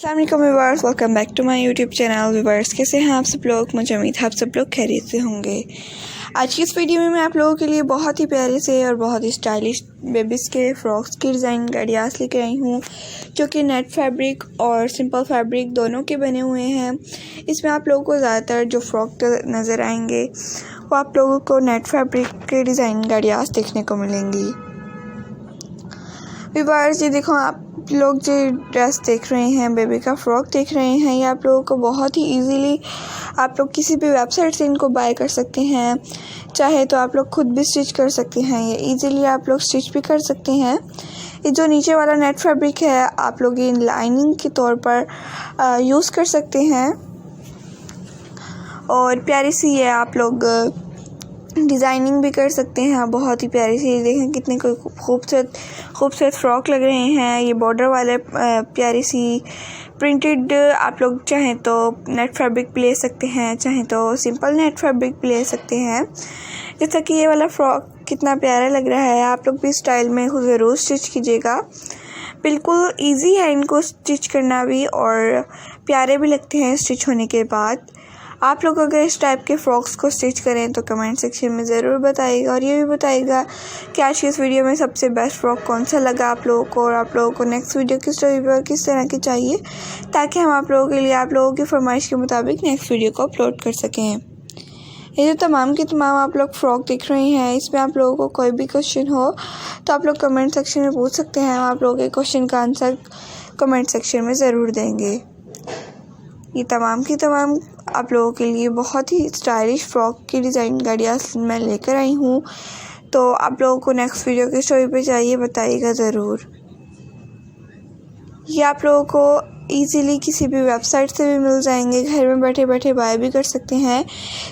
अस्सलाम वालेकुम viewers, welcome back to my YouTube channel. Viewers कैसे हैं आप सब लोग? मुझे उम्मीद है आप सब लोग खैरियत से होंगे। आज की इस वीडियो में मैं आप लोगों के लिए बहुत ही प्यारे से और बहुत ही स्टाइलिश बेबीज़ के फ्रॉक्स की डिज़ाइन आइडियाज़ लेकर आई हूँ, जो कि नेट फैब्रिक और सिंपल फैब्रिक दोनों के बने हुए हैं। इसमें आप लोगों को ज़्यादातर जो फ्रॉक नज़र आएंगे वो आप लोगों को नेट फैब्रिक के डिज़ाइन आइडियाज़ देखने को मिलेंगी। व्यूअर्स, ये देखो, आप लोग जो ड्रेस देख रहे हैं, बेबी का फ्रॉक देख रहे हैं, ये आप लोगों को बहुत ही इजीली आप लोग किसी भी वेबसाइट से इनको बाय कर सकते हैं। चाहे तो आप लोग खुद भी स्टिच कर सकते हैं, ये इजीली आप लोग स्टिच भी कर सकते हैं। ये जो नीचे वाला नेट फैब्रिक है, आप लोग ये लाइनिंग के तौर पर यूज़ कर सकते हैं और प्यारी सी है, आप लोग डिज़ाइनिंग भी कर सकते हैं। बहुत ही प्यारी सी, देखें कितने खूबसूरत फ़्रॉक लग रहे हैं। ये बॉर्डर वाले प्यारी सी प्रिंटेड, आप लोग चाहें तो नेट फैब्रिक भी ले सकते हैं, चाहें तो सिंपल नेट फैब्रिक भी ले सकते हैं। जैसा कि ये वाला फ़्रॉक कितना प्यारा लग रहा है, आप लोग भी स्टाइल में ज़रूर स्टिच कीजिएगा। बिल्कुल ईजी है इनको स्टिच करना भी, और प्यारे भी लगते हैं स्टिच होने के बाद। आप लोग अगर इस टाइप के फ़्रॉक्स को स्टिच करें तो कमेंट सेक्शन में ज़रूर बताइएगा, और ये भी बताइएगा कि आज की इस वीडियो में सबसे बेस्ट फ़्रॉक कौन सा लगा आप लोगों को, और आप लोगों को नेक्स्ट वीडियो की स्टोरी पर किस तरह की चाहिए, ताकि हम आप लोगों के लिए आप लोगों की फरमाइश के मुताबिक नेक्स्ट वीडियो को अपलोड कर सकें। ये जो तमाम के तमाम आप लोग फ़्रॉक देख रहे हैं, इसमें आप लोगों को कोई भी क्वेश्चन हो तो आप लोग कमेंट सेक्शन में पूछ सकते हैं। हम आप लोगों के क्वेश्चन का आंसर कमेंट सेक्शन में ज़रूर देंगे। ये तमाम की तमाम आप लोगों के लिए बहुत ही स्टाइलिश फ़्रॉक की डिज़ाइन आइडियाज़ मैं लेकर आई हूँ, तो आप लोगों को नेक्स्ट वीडियो की स्टोरी पे चाहिए बताइएगा ज़रूर। ये आप लोगों को इजीली किसी भी वेबसाइट से भी मिल जाएंगे, घर में बैठे बैठे बाय भी कर सकते हैं।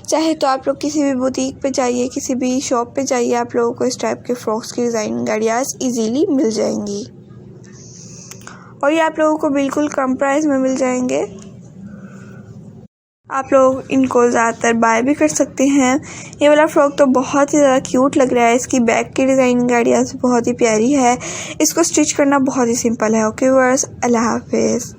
चाहे तो आप लोग किसी भी बुटीक पे जाइए, किसी भी शॉप पे जाइए, आप लोगों को इस टाइप के फ़्रॉक्स की डिज़ाइन आइडियाज़ ईजीली मिल जाएंगी, और ये आप लोगों को बिल्कुल कम प्राइस में मिल जाएंगे। आप लोग इनको ज़्यादातर बाय भी कर सकते हैं। ये वाला फ़्रॉक तो बहुत ही ज़्यादा क्यूट लग रहा है, इसकी बैक की डिज़ाइनिंग आइडियाज़ बहुत ही प्यारी है। इसको स्टिच करना बहुत ही सिंपल है। ओके व्यूअर्स, अल्लाह हाफिज़।